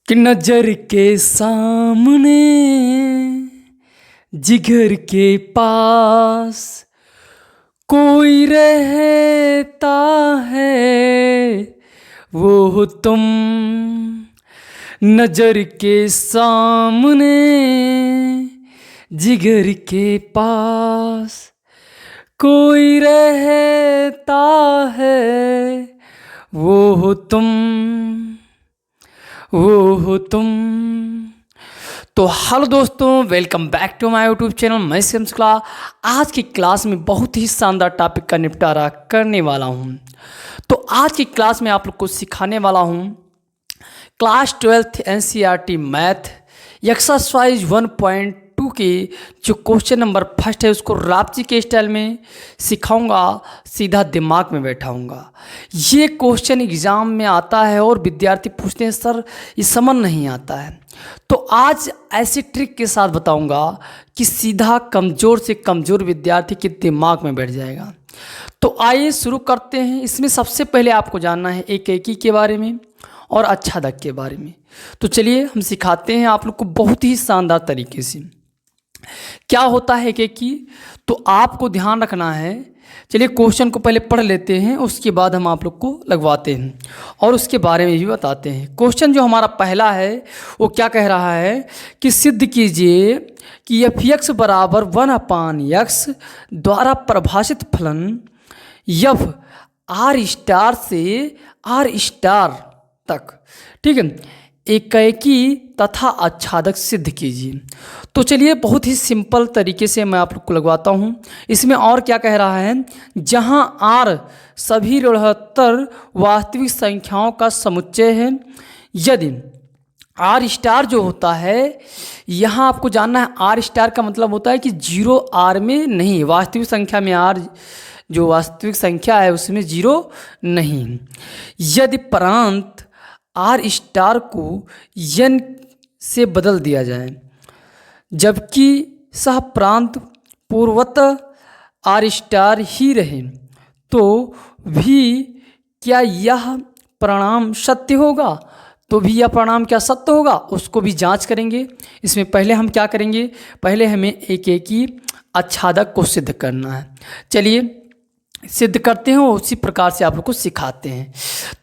कि नजर के सामने जिगर के पास कोई रहता है, वो हो तुम। नजर के सामने जिगर के पास कोई रहता है, वो हो तुम, वो हो तुम। तो हेलो दोस्तों, welcome back to my YouTube channel. मैं सिमसला आज की क्लास में बहुत ही शानदार टॉपिक का निपटारा करने वाला हूँ। तो आज की क्लास में आप लोग को सिखाने वाला हूँ class 12th NCERT math exercise 1.2 के जो क्वेश्चन नंबर फर्स्ट है उसको रापची के स्टाइल में सिखाऊंगा, सीधा दिमाग में बैठाऊंगा। ये क्वेश्चन एग्ज़ाम में आता है और विद्यार्थी पूछते हैं सर ये समझ नहीं आता है। तो आज ऐसी ट्रिक के साथ बताऊंगा कि सीधा कमज़ोर से कमज़ोर विद्यार्थी के दिमाग में बैठ जाएगा। तो आइए शुरू करते हैं। इसमें सबसे पहले आपको जानना है एकेकी के बारे में और अच्छादक के बारे में। तो चलिए हम सिखाते हैं आप लोग को बहुत ही शानदार तरीके से। क्या होता है एकेकी, तो आपको ध्यान रखना है। चलिए क्वेश्चन को पहले पढ़ लेते हैं, उसके बाद हम आप लोग को लगवाते हैं और उसके बारे में भी बताते हैं। क्वेश्चन जो हमारा पहला है वो क्या कह रहा है कि सिद्ध कीजिए कि f(x) बराबर 1/x द्वारा परिभाषित फलन f r स्टार से r स्टार तक, ठीक है, एकेकी तथा अच्छादक सिद्ध कीजिए। तो चलिए बहुत ही सिंपल तरीके से मैं आप लोग को लगवाता हूँ। इसमें और क्या कह रहा है, जहाँ r सभी ऋणात्मक वास्तविक संख्याओं का समुच्चय है, यदि r स्टार जो होता है, यहाँ आपको जानना है r स्टार का मतलब होता है कि 0 r में नहीं, वास्तविक संख्या में r जो वास्तविक संख्या है उसमें 0 नहीं। यदि प्रांत r स्टार को n से बदल दिया जाए जबकि सह प्रांत पूर्वतः r स्टार ही रहे, तो भी क्या यह परिणाम सत्य होगा? तो भी यह परिणाम क्या सत्य होगा, उसको भी जांच करेंगे। इसमें पहले हम क्या करेंगे, पहले हमें एकेकी अच्छादक को सिद्ध करना है। चलिए सिद्ध करते हैं, उसी प्रकार से आप लोग को सिखाते हैं।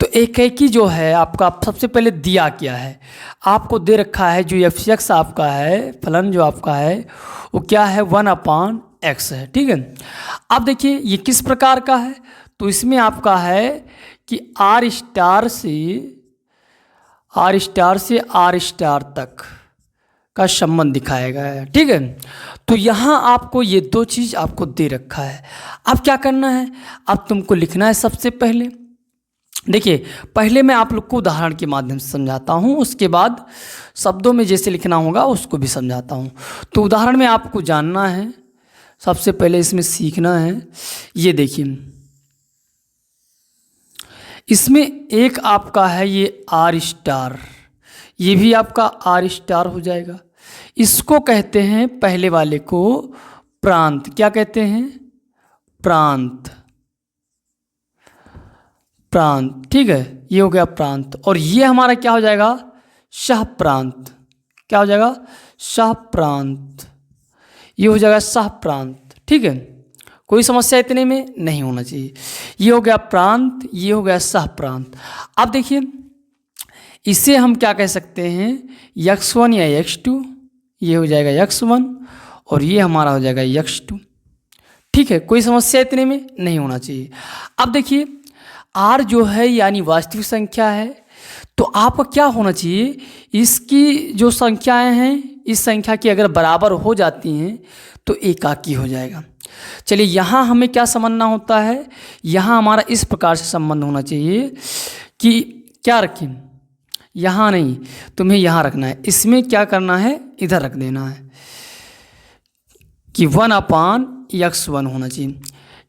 तो एकेकी जो है आपका सबसे पहले दिया क्या है, आपको दे रखा है जो f(x) आपका है, फलन जो आपका है वो क्या है 1/x है, ठीक है। अब देखिए ये किस प्रकार का है, तो इसमें आपका है कि r स्टार से r स्टार तक का संबंध दिखाया गया है, ठीक है। तो यहाँ आपको ये दो चीज़ आपको दे रखा है। अब क्या करना है, अब तुमको लिखना है। सबसे पहले देखिए, पहले मैं आप लोग को उदाहरण के माध्यम से समझाता हूँ, उसके बाद शब्दों में जैसे लिखना होगा उसको भी समझाता हूँ। तो उदाहरण में आपको जानना है, सबसे पहले इसमें सीखना है। ये देखिए इसमें एक आपका है ये r स्टार, ये भी आपका r स्टार हो जाएगा। इसको कहते हैं पहले वाले को प्रांत। क्या कहते हैं, प्रांत, प्रांत, ठीक है, ये हो गया प्रांत। और ये हमारा क्या हो जाएगा, सह प्रांत। क्या हो जाएगा, सह प्रांत, ये हो जाएगा सह प्रांत, ठीक है। कोई समस्या इतने में नहीं होना चाहिए। ये हो गया प्रांत, ये हो गया सह प्रांत। अब देखिए इसे हम क्या कह सकते हैं, x1 या x2, ये हो जाएगा x1 और ये हमारा हो जाएगा x2, ठीक है। कोई समस्या इतने में नहीं होना चाहिए। अब देखिए r जो है यानी वास्तविक संख्या है, तो आपका क्या होना चाहिए, इसकी जो संख्याएं हैं इस संख्या की अगर बराबर हो जाती हैं तो एकाकी हो जाएगा। चलिए यहाँ हमें क्या समझना होता है, यहाँ हमारा इस प्रकार से संबंध होना चाहिए कि क्या रखें, यहाँ नहीं, तुम्हें यहाँ रखना है। इसमें क्या करना है, इधर रख देना है कि 1/x1 होना चाहिए,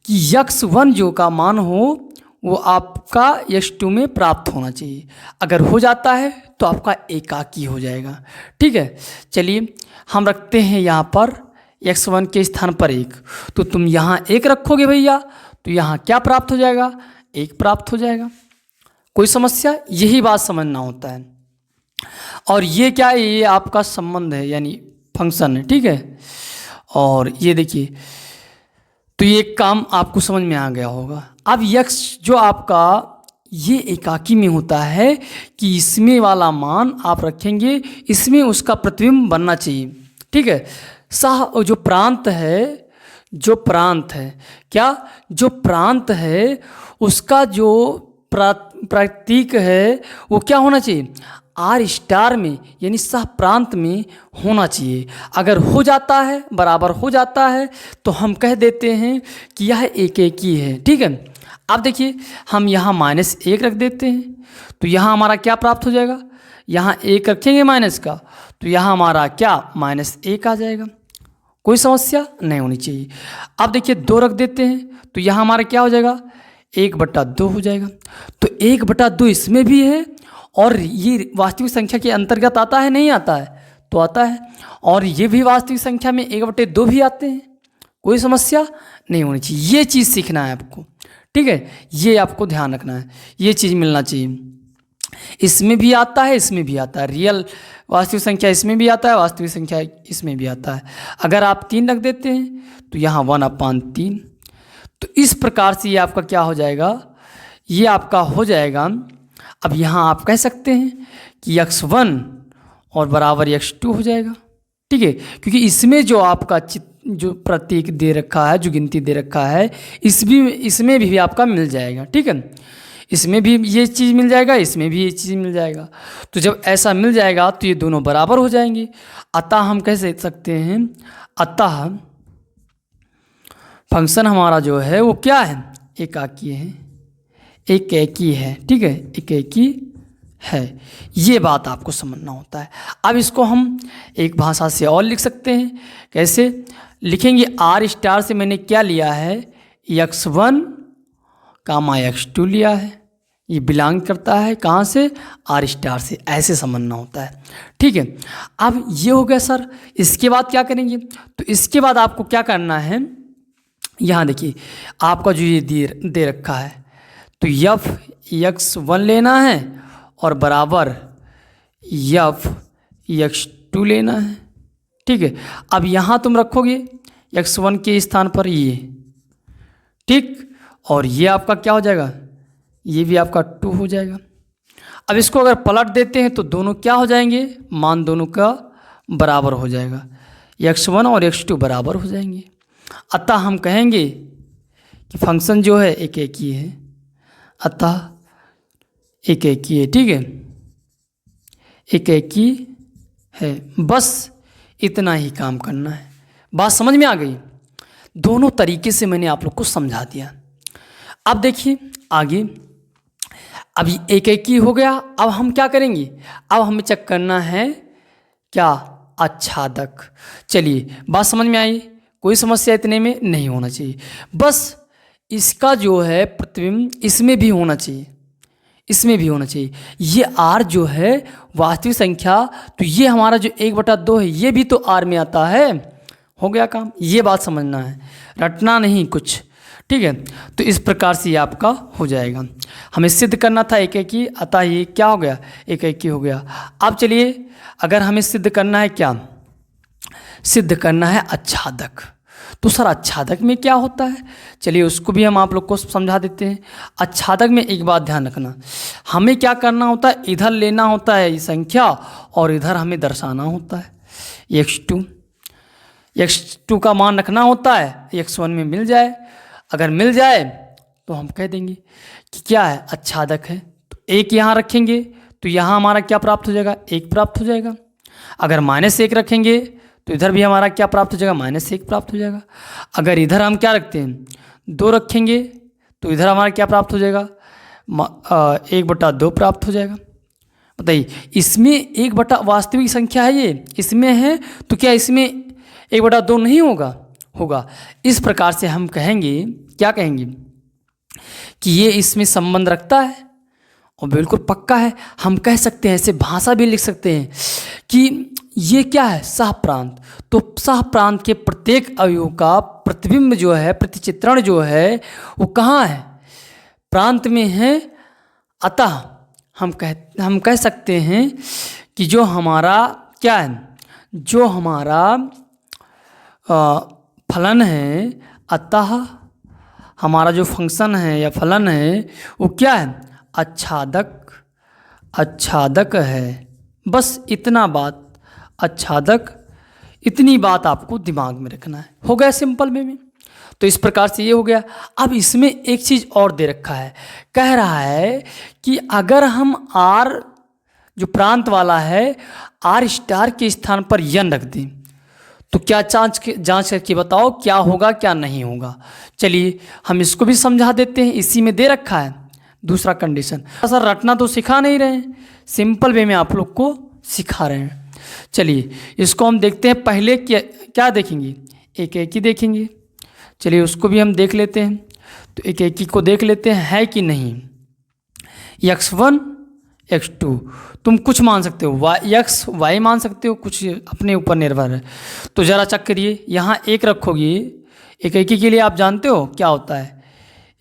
कि x1 जो का मान हो वो आपका x2 में प्राप्त होना चाहिए। अगर हो जाता है तो आपका एकाकी हो जाएगा, ठीक है। चलिए हम रखते हैं यहाँ पर x1 के स्थान पर 1, तो तुम यहाँ 1 रखोगे भैया, तो यहाँ क्या प्राप्त हो जाएगा, 1 प्राप्त हो जाएगा। कोई समस्या, यही बात समझना होता है। और ये क्या है, ये आपका संबंध है यानी फंक्शन है, ठीक है। और ये देखिए, तो ये काम आपको समझ में आ गया होगा। अब यक्स जो आपका ये एकाकी में होता है कि इसमें वाला मान आप रखेंगे, इसमें उसका प्रतिबिंब बनना चाहिए, ठीक है। सह जो प्रांत है, जो प्रांत है क्या, जो प्रांत है उसका जो प्रतीक है वो क्या होना चाहिए, आर स्टार में यानी सह प्रांत में होना चाहिए। अगर हो जाता है, बराबर हो जाता है, तो हम कह देते हैं कि यह एक ही है, ठीक है। अब देखिए, हम यहाँ -1 रख देते हैं, तो यहाँ हमारा क्या प्राप्त हो जाएगा, यहाँ 1 रखेंगे माइनस का, तो यहाँ हमारा क्या -1 आ जाएगा, कोई समस्या नहीं होनी चाहिए। अब देखिए 2 रख देते हैं, तो यहाँ हमारा क्या हो जाएगा, 1/2 हो जाएगा। तो 1/2 इसमें भी है, और ये वास्तविक संख्या के अंतर्गत आता है, नहीं आता है, तो आता है। और ये भी वास्तविक संख्या में 1/2 भी आते हैं, कोई समस्या नहीं होनी चाहिए। ये चीज़ सीखना है आपको, ठीक है, ये आपको ध्यान रखना है, ये चीज़ मिलना चाहिए। इसमें भी आता है, इसमें भी आता है, रियल वास्तविक संख्या इसमें भी आता है, वास्तविक संख्या इसमें भी आता है। अगर आप 3 रख देते हैं तो यहाँ 1/3। तो इस प्रकार से ये आपका क्या हो जाएगा, ये आपका हो जाएगा। अब यहाँ आप कह सकते हैं कि x1 और बराबर x2 हो जाएगा, ठीक है, क्योंकि इसमें जो आपका जो प्रतीक दे रखा है, जो गिनती दे रखा है, इसमें भी आपका मिल जाएगा, ठीक है। इसमें भी ये चीज़ मिल जाएगा, इसमें भी ये चीज़ मिल जाएगा। तो जब ऐसा मिल जाएगा तो ये दोनों बराबर हो जाएंगे। अतः हम कह सकते हैं, अतः फंक्शन हमारा जो है वो क्या है, एकाकी है, एकाकी है, ठीक है, एकाकी है। ये बात आपको समझना होता है। अब इसको हम एक भाषा से और लिख सकते हैं, कैसे लिखेंगे, आर स्टार से मैंने क्या लिया है, x1 कामा x2 लिया है, ये बिलोंग करता है कहाँ से, आर स्टार से, ऐसे समझना होता है, ठीक है। अब ये हो गया सर, इसके बाद क्या करेंगे, तो इसके बाद आपको क्या करना है, यहाँ देखिए आपका जो ये दे रखा है, तो x1 लेना है और बराबर x2 लेना है, ठीक है। अब यहाँ तुम रखोगे x1 के स्थान पर ये, ठीक, और ये आपका क्या हो जाएगा, ये भी आपका 2 हो जाएगा। अब इसको अगर पलट देते हैं तो दोनों क्या हो जाएंगे, मान दोनों का बराबर हो जाएगा, x1 और x2 बराबर हो जाएंगे। अतः हम कहेंगे कि फंक्शन जो है एकाकी है, अतः एकाकी है, ठीक है, एकाकी है। बस इतना ही काम करना है। बात समझ में आ गई, दोनों तरीके से मैंने आप लोग को समझा दिया। अब देखिए आगे, अभी एकाकी हो गया, अब हम क्या करेंगे, अब हमें चेक करना है क्या, आच्छादक। चलिए बात समझ में आई, कोई समस्या इतने में नहीं होना चाहिए। बस इसका जो है प्रतिबिंब इसमें भी होना चाहिए, इसमें भी होना चाहिए। ये आर जो है वास्तविक संख्या, तो ये हमारा जो 1/2 है ये भी तो आर में आता है, हो गया काम। ये बात समझना है, रटना नहीं कुछ, ठीक है। तो इस प्रकार से ये आपका हो जाएगा। हमें सिद्ध करना था एकाकी, अतः ये क्या हो गया, एकाकी हो गया। अब चलिए, अगर हमें सिद्ध करना है क्या, सिद्ध करना है आच्छादक। तो सर आच्छादक में क्या होता है, चलिए उसको भी हम आप लोग को समझा देते हैं। आच्छादक में एक बात ध्यान रखना, हमें क्या करना होता है, इधर लेना होता है ये संख्या और इधर हमें दर्शाना होता है x2 का मान रखना होता है, x1 में मिल जाए, अगर मिल जाए तो हम कह देंगे कि क्या है, आच्छादक है। तो 1 यहाँ रखेंगे तो यहाँ हमारा क्या प्राप्त हो जाएगा, 1 प्राप्त हो जाएगा। अगर -1 रखेंगे तो इधर भी हमारा क्या प्राप्त हो जाएगा, -1 प्राप्त हो जाएगा। अगर इधर हम क्या रखते हैं, 2 रखेंगे तो इधर हमारा क्या प्राप्त हो जाएगा, 1/2 प्राप्त हो जाएगा। बताइए, इसमें 1 वास्तविक संख्या है, ये इसमें है, तो क्या इसमें 1/2 नहीं होगा, होगा। इस प्रकार से हम कहेंगे, क्या कहेंगे कि ये इसमें संबंध रखता है और बिल्कुल पक्का है। हम कह सकते हैं, ऐसे भाषा भी लिख सकते हैं कि ये क्या है, सहप्रांत। तो सहप्रांत के प्रत्येक अवयव का प्रतिबिंब जो है, प्रतिचित्रण जो है, वो कहाँ है, प्रांत में है। अतः हम कह सकते हैं कि जो हमारा क्या है, जो हमारा फलन है, अतः हमारा जो फंक्शन है या फलन है वो क्या है, आच्छादक, आच्छादक है। बस इतना बात, आच्छादक, इतनी बात आपको दिमाग में रखना है। हो गया सिंपल वे में। तो इस प्रकार से ये हो गया। अब इसमें एक चीज़ और दे रखा है, कह रहा है कि अगर हम आर जो प्रांत वाला है आर स्टार के स्थान पर यन रख दें तो क्या जांच करके बताओ क्या होगा क्या नहीं होगा। चलिए हम इसको भी समझा देते हैं, इसी में दे रखा है दूसरा कंडीशन। सर रटना तो सिखा नहीं रहे हैं, सिंपल वे में आप लोग को सिखा रहे हैं। चलिए इसको हम देखते हैं। पहले क्या देखेंगे, एक एक ही देखेंगे। चलिए उसको भी हम देख लेते हैं। तो एक एक ही को देख लेते हैं है कि नहीं। x1 x2 तुम कुछ मान सकते हो, x y मान सकते हो, कुछ अपने ऊपर निर्भर है। तो ज़रा चेक करिए, यहाँ एक रखोगे, एक एक के लिए आप जानते हो क्या होता है,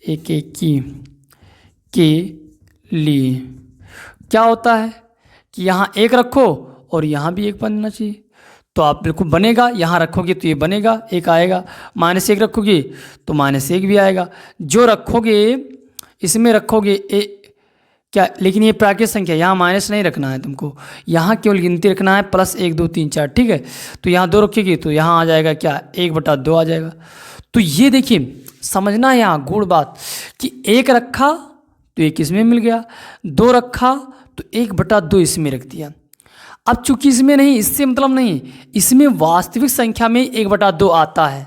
एक एक के लिए क्या होता है कि यहाँ एक रखो और यहाँ भी एक बनना चाहिए। तो आप बिल्कुल बनेगा, यहाँ रखोगे तो ये बनेगा, एक आएगा। -1 रखोगे तो -1 भी आएगा। जो रखोगे इसमें रखोगे क्या, लेकिन ये प्राकृतिक संख्या, यहाँ माइनस नहीं रखना है तुमको, यहाँ केवल गिनती रखना है +1 2 3 4, ठीक है। तो यहाँ 2 रखेगी तो यहाँ आ जाएगा क्या, 1/2 आ जाएगा। तो ये देखिए समझना यहाँ गुड़ बात कि 1 रखा तो 1 इसमें मिल गया, 2 रखा तो 1/2 इसमें रख दिया। अब चूंकि इसमें नहीं, इससे मतलब नहीं, इसमें वास्तविक संख्या में 1/2 आता है,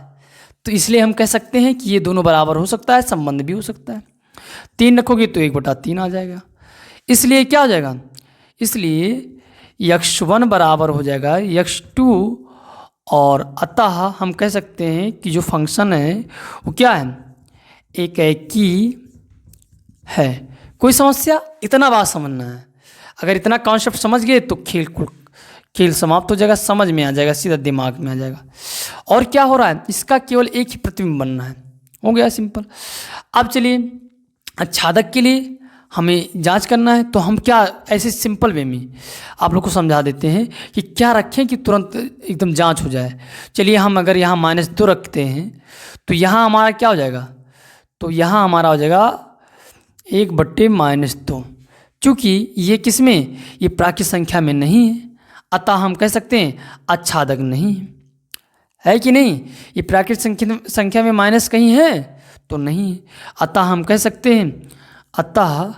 तो इसलिए हम कह सकते हैं कि ये दोनों बराबर हो सकता है, संबंध भी हो सकता है। 3 रखोगे तो 1/3 आ जाएगा। इसलिए क्या हो जाएगा, इसलिए x1 बराबर हो जाएगा x2 और अतः हम कह सकते हैं कि जो फंक्शन है वो क्या है, एक एकी है। कोई समस्या, इतना बात समझना है। अगर इतना कॉन्सेप्ट समझ गए तो खेल समाप्त हो जाएगा, समझ में आ जाएगा, सीधा दिमाग में आ जाएगा। और क्या हो रहा है, इसका केवल एक ही प्रतिबिंब बनना है, हो गया सिंपल। अब चलिए आच्छादक के लिए हमें जांच करना है, तो हम क्या ऐसे सिंपल वे में आप लोग को समझा देते हैं कि क्या रखें कि तुरंत एकदम जांच हो जाए। चलिए हम अगर यहाँ -2 रखते हैं तो यहाँ हमारा क्या हो जाएगा, तो यहाँ हमारा हो जाएगा 1/-2। चूँकि ये किस में, ये प्राकृतिक संख्या में नहीं है, अतः हम कह सकते हैं आच्छादक नहीं है कि नहीं। ये प्राकृतिक संख्या में माइनस कहीं है तो नहीं है, अतः हम कह सकते हैं अतः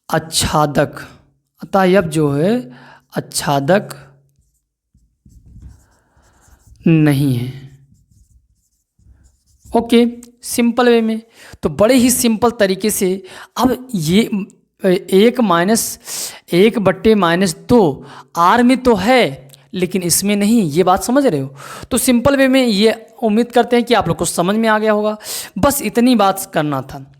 आच्छादक, अतः यह जो है आच्छादक नहीं है। ओके, सिंपल वे में। तो बड़े ही सिंपल तरीके से अब ये 1/-2 आर में तो है लेकिन इसमें नहीं, ये बात समझ रहे हो। तो सिंपल वे में ये उम्मीद करते हैं कि आप लोग को समझ में आ गया होगा। बस इतनी बात करना था।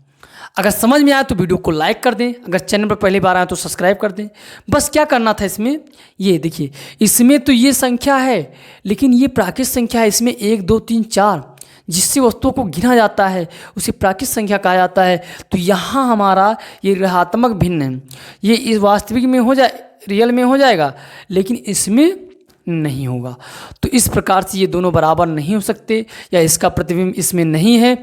अगर समझ में आया तो वीडियो को लाइक कर दें, अगर चैनल पर पहली बार आए तो सब्सक्राइब कर दें। बस क्या करना था इसमें, ये देखिए इसमें तो ये संख्या है लेकिन ये प्राकृतिक संख्या है, इसमें 1 2 3 4 जिससे वस्तुओं को गिना जाता है उसे प्राकृतिक संख्या कहा जाता है। तो यहाँ हमारा ये ऋणात्मक भिन्न है, ये इस वास्तविक में हो जाए, रियल में हो जाएगा लेकिन इसमें नहीं होगा। तो इस प्रकार से ये दोनों बराबर नहीं हो सकते या इसका प्रतिबिंब इसमें नहीं है,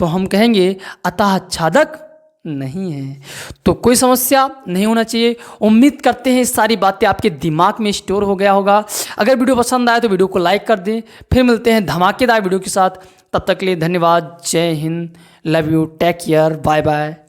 तो हम कहेंगे अतः आच्छादक नहीं है। तो कोई समस्या नहीं होना चाहिए। उम्मीद करते हैं इस सारी बातें आपके दिमाग में स्टोर हो गया होगा। अगर वीडियो पसंद आए तो वीडियो को लाइक कर दें। फिर मिलते हैं धमाकेदार वीडियो के साथ, तब तक के लिए धन्यवाद। Jai Hind, love you, take care, bye bye.